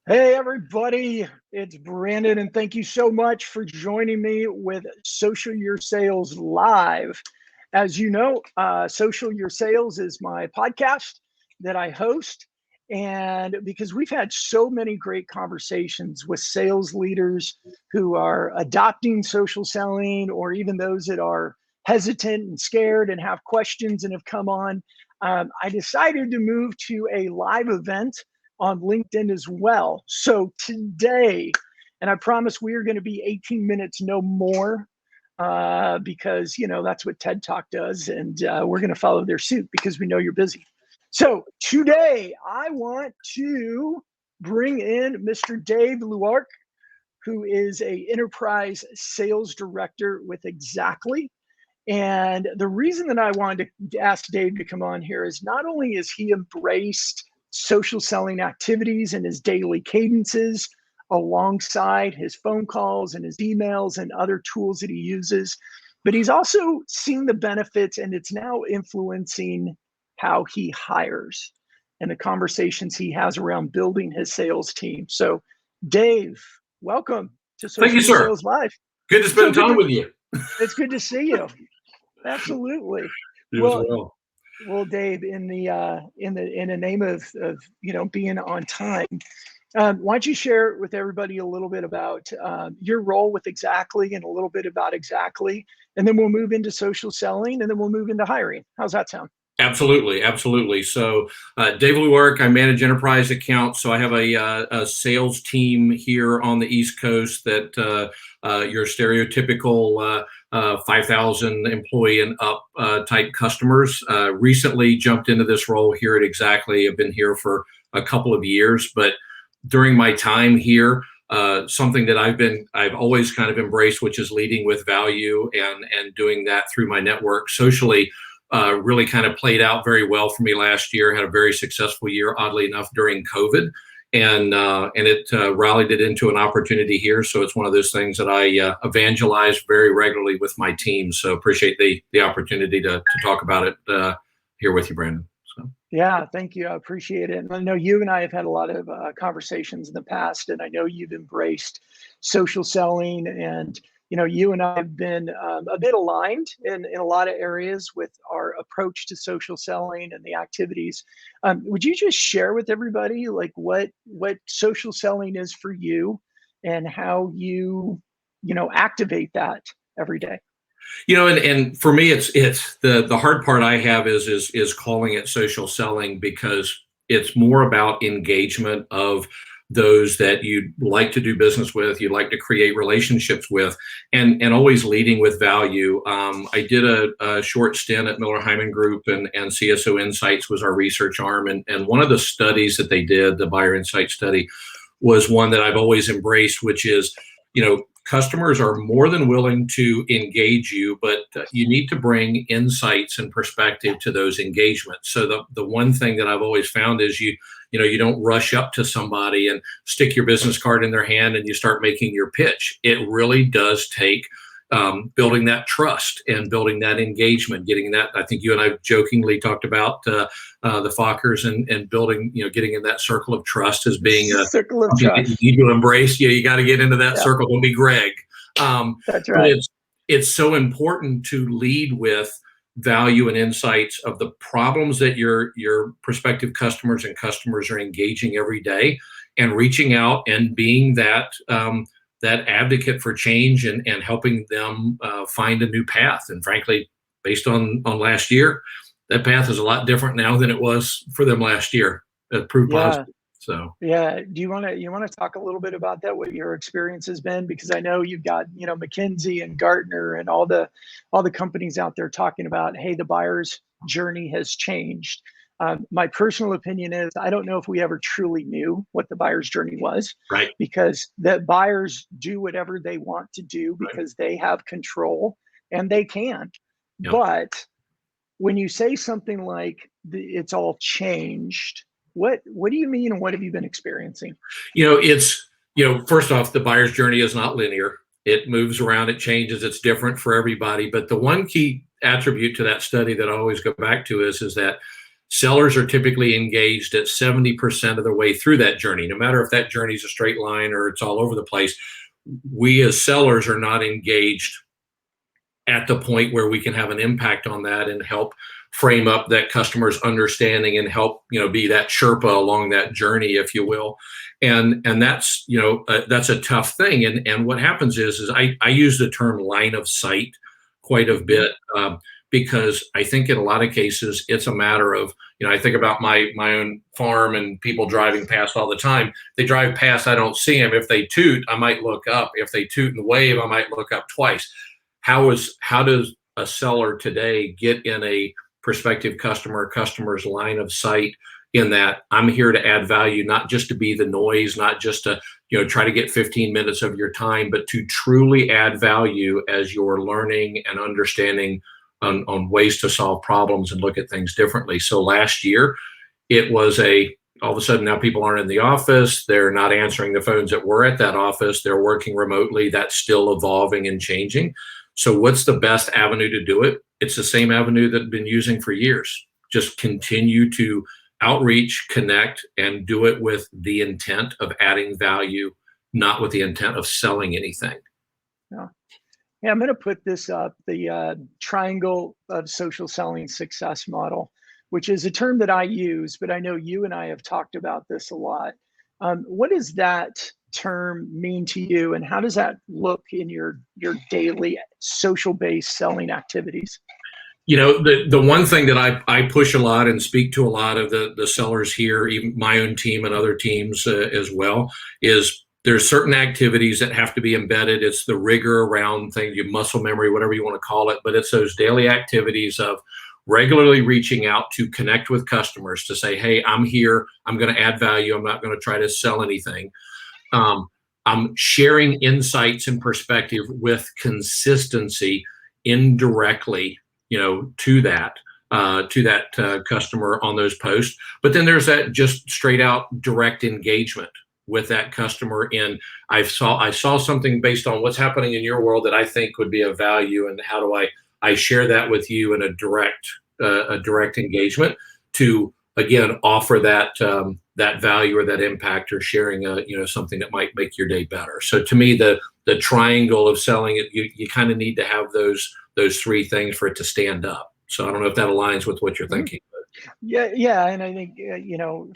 Hey, everybody, it's Brandon, and thank you so much for joining me with Social Your Sales Live. As you know, Social Your Sales is my podcast that I host. And because we've had so many great conversations with sales leaders who are adopting social selling, or even those that are hesitant and scared and have questions and have come on, I decided to move to a live event on LinkedIn as well. So today, and I promise we are going to be 18 minutes, no more, because that's what TED Talk does, and we're going to follow their suit because we know you're busy. So today, I want to bring in Mr. Dave Lewark, who is a enterprise sales director with Xactly. And the reason that I wanted to ask Dave to come on here is not only has he embraced social selling activities and his daily cadences alongside his phone calls and his emails and other tools that he uses, but he's also seen the benefits, and it's now influencing how he hires and the conversations he has around building his sales team. So Dave, welcome to Thank Social you, sir. Sales Live. Good to spend time with you. It's good to see you. Absolutely. Well, Dave, in the name of being on time, why don't you share with everybody a little bit about your role with Xactly and a little bit about Xactly, and then we'll move into social selling, and then we'll move into hiring. How's that sound? Absolutely. So, Dave Lewark, I manage enterprise accounts. So I have a sales team here on the East Coast that your stereotypical 5,000 employee and up type customers. Recently jumped into this role here at Xactly. I've been here for a couple of years, but during my time here, something that I've always kind of embraced, which is leading with value and doing that through my network socially. Really kind of played out very well for me last year. Had a very successful year, oddly enough, during COVID, and it rallied it into an opportunity here. So it's one of those things that I evangelize very regularly with my team. So appreciate the opportunity to talk about it here with you, Brandon. So. Yeah, thank you. I appreciate it. And I know you and I have had a lot of conversations in the past, and I know you've embraced social selling, and you and I have been a bit aligned in a lot of areas with our approach to social selling and the activities. Would you just share with everybody like what social selling is for you and how you activate that every day? And for me, it's the hard part I have is calling it social selling, because it's more about engagement of those that you'd like to do business with, you'd like to create relationships with, and always leading with value. I did a short stint at Miller Hyman Group, and CSO Insights was our research arm. And one of the studies that they did, the Buyer Insight study, was one that I've always embraced, which is, customers are more than willing to engage you, but you need to bring insights and perspective to those engagements. So the one thing that I've always found is you don't rush up to somebody and stick your business card in their hand and you start making your pitch. It really does take building that trust and building that engagement, getting that. I think you and I jokingly talked about the Fockers and building, getting in that circle of trust as being a circle of trust. You need to embrace. You got to get into that circle. Don't be Greg. That's right. But it's so important to lead with value and insights of the problems that your prospective customers are engaging every day, and reaching out and being that advocate for change and helping them find a new path. And frankly, based on last year, that path is a lot different now than it was for them last year. It proved positive. So yeah, do you want to talk a little bit about that? What your experience has been, because I know you've got McKinsey and Gartner and all the companies out there talking about, hey, the buyer's journey has changed. My personal opinion is I don't know if we ever truly knew what the buyer's journey was, right? Because the buyers do whatever they want to do because they have control and they can. Yep. But when you say something like it's all changed, what do you mean, and what have you been experiencing? First off, the buyer's journey is not linear. It moves around, it changes, it's different for everybody. But the one key attribute to that study that I always go back to is that sellers are typically engaged at 70% of the way through that journey. No matter if that journey is a straight line or it's all over the place, we as sellers are not engaged at the point where we can have an impact on that and help frame up that customer's understanding and help, be that Sherpa along that journey, if you will. And that's, that's a tough thing. And what happens is I use the term line of sight quite a bit, because I think in a lot of cases, it's a matter of, I think about my own farm and people driving past all the time. They drive past, I don't see them. If they toot, I might look up. If they toot and wave, I might look up twice. How does a seller today get in a prospective customer's line of sight, in that I'm here to add value, not just to be the noise, not just to, try to get 15 minutes of your time, but to truly add value as you're learning and understanding on ways to solve problems and look at things differently. So last year, it was all of a sudden now people aren't in the office. They're not answering the phones that were at that office. They're working remotely. That's still evolving and changing. So what's the best avenue to do it? It's the same avenue that I've been using for years. Just continue to outreach, connect, and do it with the intent of adding value, not with the intent of selling anything. Yeah, I'm going to put this up, the triangle of social selling success model, which is a term that I use, but I know you and I have talked about this a lot. What does that term mean to you, and how does that look in your daily social-based selling activities? The one thing that I push a lot and speak to a lot of the sellers here, even my own team and other teams as well, is there's certain activities that have to be embedded. It's the rigor around things, your muscle memory, whatever you want to call it, but it's those daily activities of regularly reaching out to connect with customers to say, hey, I'm here, I'm going to add value, I'm not going to try to sell anything. I'm sharing insights and perspective with consistency indirectly, to that customer on those posts. But then there's that just straight out direct engagement with that customer. And I saw something based on what's happening in your world that I think would be of value, and how do I share that with you in a direct engagement to, again, offer that value or that impact, or sharing something that might make your day better. So to me, the triangle of selling it, you kind of need to have those three things for it to stand up. So I don't know if that aligns with what you're thinking. Yeah, and I think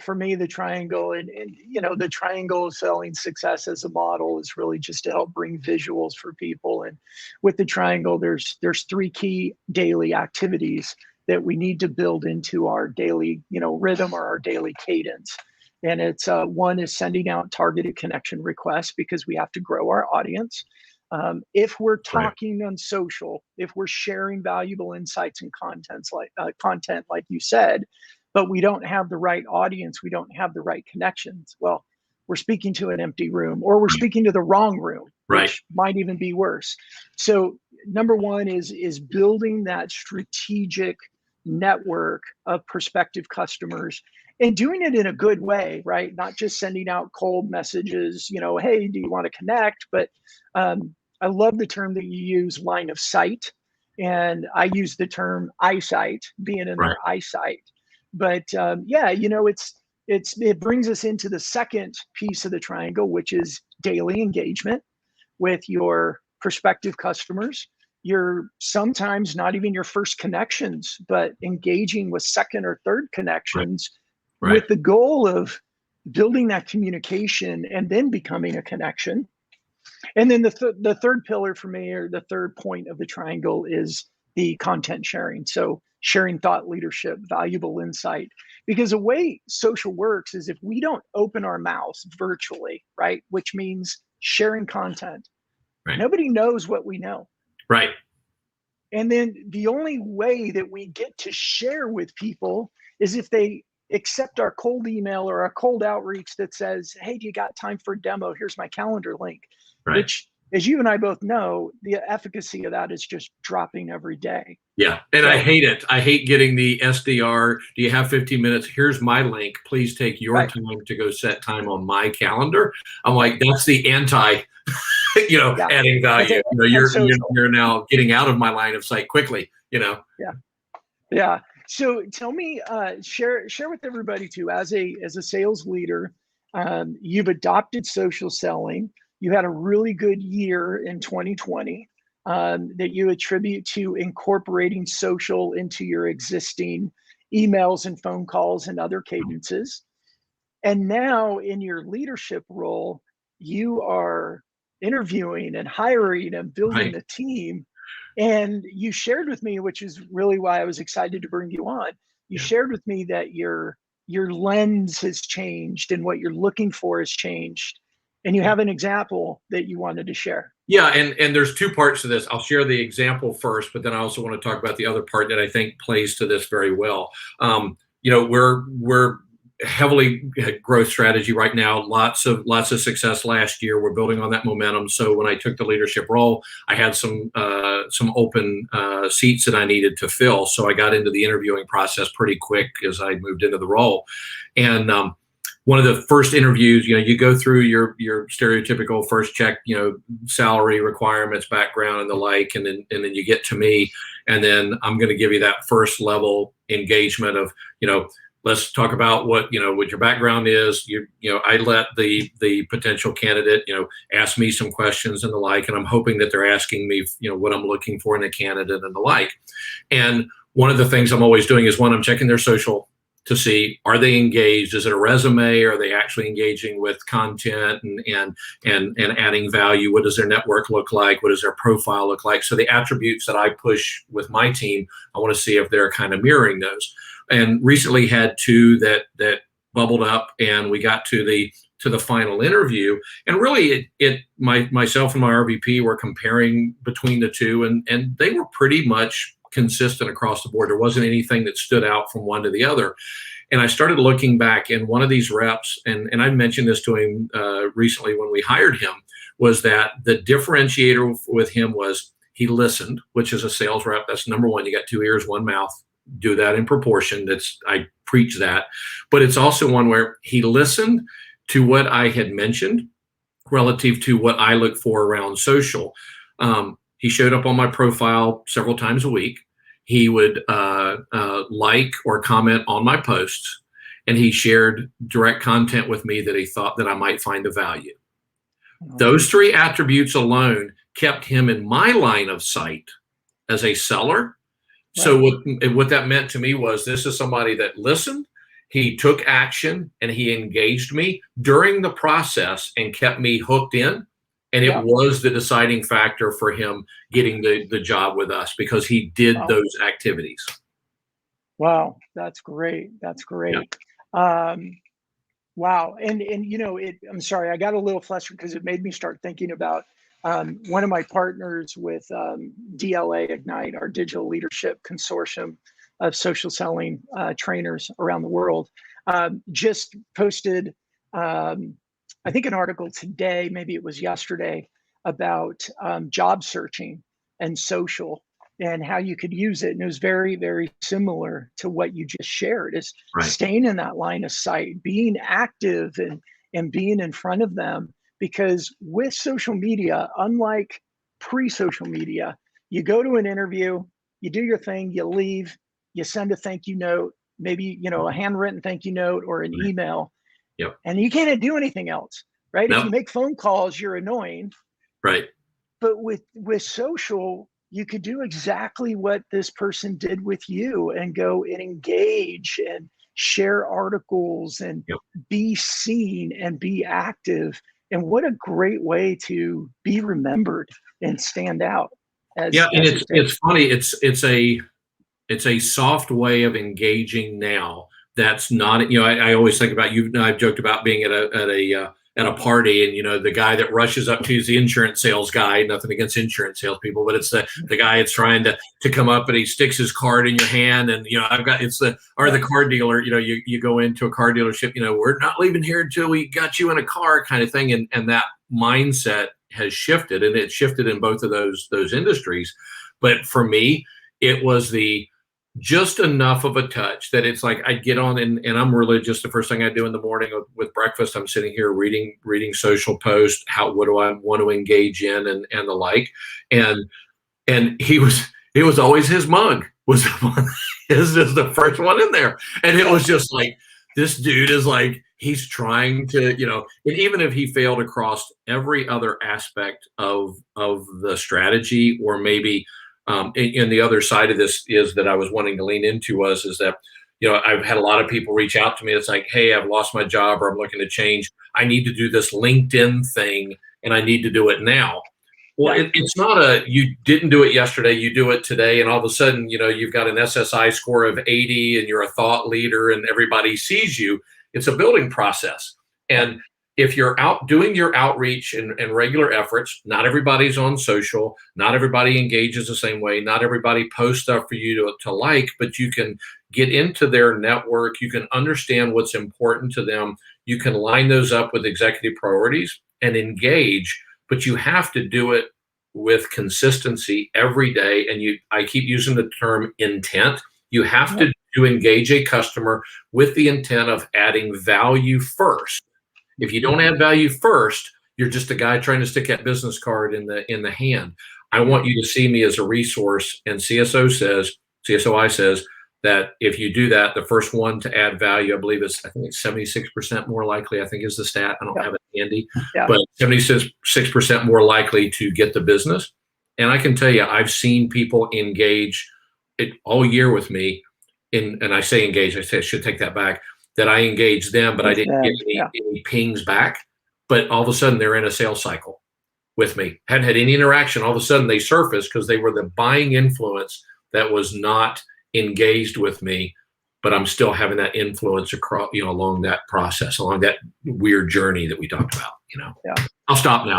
for me, the triangle and the triangle of selling success as a model is really just to help bring visuals for people. And with the triangle, there's three key daily activities that we need to build into our daily rhythm or our daily cadence. And it's one is sending out targeted connection requests, because we have to grow our audience. If we're talking on social, if we're sharing valuable insights and content like you said, but we don't have the right audience, we don't have the right connections, well, we're speaking to an empty room, or we're speaking to the wrong room, which might even be worse. So number one is building that strategic network of prospective customers, and doing it in a good way, right? Not just sending out cold messages, hey, do you want to connect? But I love the term that you use, line of sight. And I use the term eyesight, being in their eyesight. But it brings us into the second piece of the triangle, which is daily engagement with your prospective customers. You're sometimes not even your first connections, but engaging with second or third connections with the goal of building that communication and then becoming a connection. And then the third pillar for me, or the third point of the triangle, is the content sharing. So sharing thought leadership, valuable insight, because the way social works is if we don't open our mouths virtually, right, which means sharing content, nobody knows what we know. Right. And then the only way that we get to share with people is if they accept our cold email or our cold outreach that says, hey, do you got time for a demo? Here's my calendar link. Which, as you and I both know, the efficacy of that is just dropping every day. Yeah. And I hate it. I hate getting the SDR. Do you have 15 minutes? Here's my link. Please take your time to go set time on my calendar. I'm like, that's the anti, adding value. You're now getting out of my line of sight quickly, Yeah. So tell me, share with everybody too. As a sales leader, you've adopted social selling. You had a really good year in 2020 that you attribute to incorporating social into your existing emails and phone calls and other cadences. And now in your leadership role, you are interviewing and hiring and building Right. a team. And you shared with me, which is really why I was excited to bring you on. You Yeah. shared with me that your lens has changed and what you're looking for has changed. And you Yeah. have an example that you wanted to share. Yeah, and there's two parts to this. I'll share the example first, but then I also want to talk about the other part that I think plays to this very well. We're heavily growth strategy right now. Lots of success last year. We're building on that momentum. So when I took the leadership role, I had some open seats that I needed to fill. So I got into the interviewing process pretty quick as I moved into the role, and one of the first interviews, you go through your stereotypical first check, salary requirements, background, and the like, and then you get to me, and then I'm going to give you that first level engagement of, let's talk about what your background is. I let the potential candidate, ask me some questions and the like, and I'm hoping that they're asking me, what I'm looking for in a candidate and the like. And one of the things I'm always doing is, one, I'm checking their social to see, are they engaged? Is it a resume? Are they actually engaging with content and adding value? What does their network look like? What does their profile look like? So the attributes that I push with my team, I want to see if they're kind of mirroring those. And recently had two that bubbled up, and we got to the final interview. And really, myself and my RVP were comparing between the two, and they were pretty much consistent across the board. There wasn't anything that stood out from one to the other. And I started looking back, and one of these reps, and I mentioned this to him recently when we hired him, was that the differentiator with him was he listened, which is a sales rep. That's number one. You got 2 ears, 1 mouth. Do that in proportion. I preach that. But it's also one where he listened to what I had mentioned relative to what I look for around social. He showed up on my profile several times a week. He would like or comment on my posts, and he shared direct content with me that he thought that I might find of value. Those 3 attributes alone kept him in my line of sight as a seller. Right. So what that meant to me was, this is somebody that listened, he took action, and he engaged me during the process and kept me hooked in. And it was the deciding factor for him getting the job with us, because he did those activities. Wow, that's great. That's great. Yeah. Wow. And I'm sorry, I got a little flustered because it made me start thinking about one of my partners with DLA Ignite, our digital leadership consortium of social selling trainers around the world, just posted I think an article today, maybe it was yesterday, about job searching and social and how you could use it. And it was very, very similar to what you just shared, is staying in that line of sight, being active and being in front of them. Because with social media, unlike pre-social media, you go to an interview, you do your thing, you leave, you send a thank you note, maybe, a handwritten thank you note or an email. Yep. And you can't do anything else, right? Nope. If you make phone calls, you're annoying. Right. But with social, you could do exactly what this person did with you and go and engage and share articles and be seen and be active. And what a great way to be remembered and stand out. And it's funny. It's a soft way of engaging now. That's not, I always think about, I've joked about being at a party, and the guy that rushes up to you is the insurance sales guy. Nothing against insurance salespeople, but it's the guy that's trying to come up, and he sticks his card in your hand, and the car dealer. You go into a car dealership. We're not leaving here until we got you in a car, kind of thing, and that mindset has shifted, and it shifted in both of those industries. But for me, it was just enough of a touch that it's like I'd get on, and I'm religious. The first thing I do in the morning with breakfast, I'm sitting here reading social posts. What do I want to engage in, and the like. And it was always his mug was is the first one in there. And it was just like, this dude is like, he's trying to, and even if he failed across every other aspect of the strategy, or maybe and the other side of this is that I was wanting to lean into is that, I've had a lot of people reach out to me. It's like, hey, I've lost my job, or I'm looking to change. I need to do this LinkedIn thing, and I need to do it now. Well, it's not you didn't do it yesterday, you do it today, and all of a sudden, you've got an SSI score of 80 and you're a thought leader and everybody sees you. It's a building process. And if you're out doing your outreach and regular efforts, not everybody's on social, not everybody engages the same way, not everybody posts stuff for you to like, but you can get into their network, you can understand what's important to them, you can line those up with executive priorities and engage. But you have to do it with consistency every day. And I keep using the term intent. You have to engage a customer with the intent of adding value first. If you don't add value first, you're just a guy trying to stick that business card in the hand. I want you to see me as a resource. And CSOI says that if you do that, the first one to add value, I think it's 76% more likely, I think is the stat. I don't have it handy, but 76% more likely to get the business. And I can tell you, I've seen people engage it all year with me. And I say engage, I should take that back, that I engaged them, but I didn't get any pings back. But all of a sudden they're in a sales cycle with me. Hadn't had any interaction. All of a sudden they surfaced because they were the buying influence that was not engaged with me, but I'm still having that influence across, along that process, along that weird journey that we talked about, I'll stop now.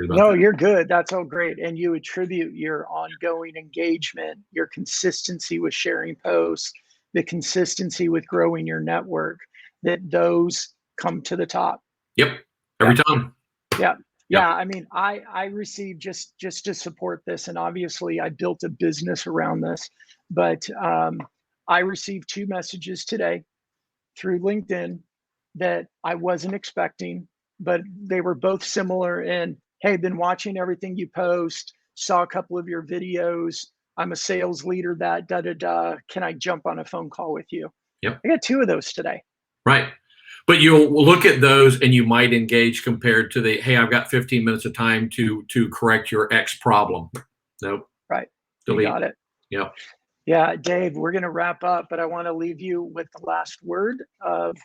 No, you're good. That's all great. And you attribute your ongoing engagement, your consistency with sharing posts, the consistency with growing your network, that those come to the top. Yep. Every time. Yeah. I mean, I received just to support this, and obviously I built a business around this, but I received 2 messages today through LinkedIn that I wasn't expecting, but they were both similar in, hey, been watching everything you post, saw a couple of your videos. I'm a sales leader that can I jump on a phone call with you? Yep. I got 2 of those today. Right. But you'll look at those and you might engage compared to the, hey, I've got 15 minutes of time to correct your X problem. Nope. Right. Delete. You got it. Yeah. Yeah, Dave, we're going to wrap up, but I want to leave you with the last word of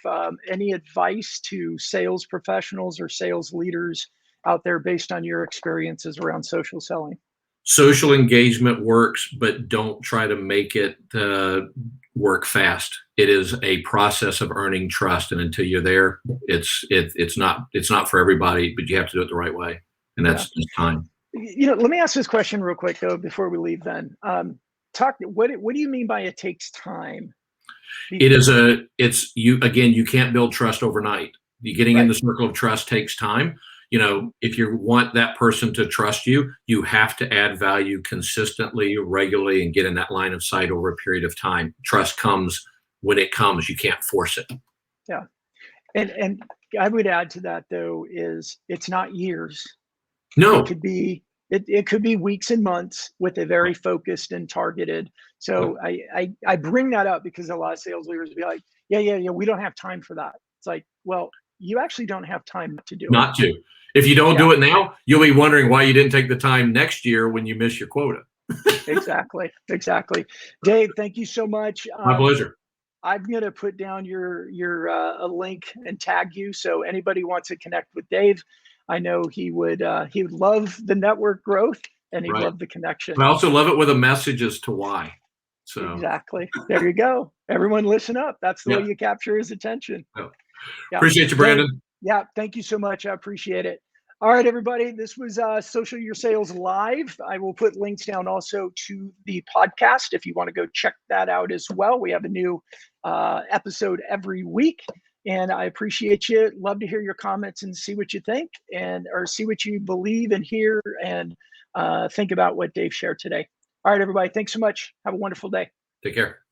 any advice to sales professionals or sales leaders out there based on your experiences around social selling. Social engagement works, but don't try to make it work fast. It is a process of earning trust, and until you're there, it's not for everybody. But you have to do it the right way, and that's time. Let me ask this question real quick though before we leave. Then, what do you mean by it takes time? It's you again. You can't build trust overnight. Getting in the circle of trust takes time. If you want that person to trust you, you have to add value consistently, regularly, and get in that line of sight over a period of time. Trust comes when it comes. You can't force it. Yeah. And I would add to that though, is it's not years. No. It could be weeks and months with a very focused and targeted. So I bring that up because a lot of sales leaders will be like, yeah, we don't have time for that. It's like, well, you actually don't have time to do it. Not to. If you don't do it now, you'll be wondering why you didn't take the time next year when you miss your quota. Exactly. Dave, thank you so much. My pleasure. I'm going to put down your a link and tag you. So anybody wants to connect with Dave, I know he would love the network growth and he'd love the connection. I also love it with a message as to why. So exactly. There you go. Everyone listen up. That's the way you capture his attention. Appreciate you, Brandon. Yeah, thank you so much. I appreciate it. All right, everybody. This was Social Your Sales Live. I will put links down also to the podcast if you want to go check that out as well. We have a new episode every week, and I appreciate you. Love to hear your comments and see what you think, or see what you believe and hear, and think about what Dave shared today. All right, everybody. Thanks so much. Have a wonderful day. Take care.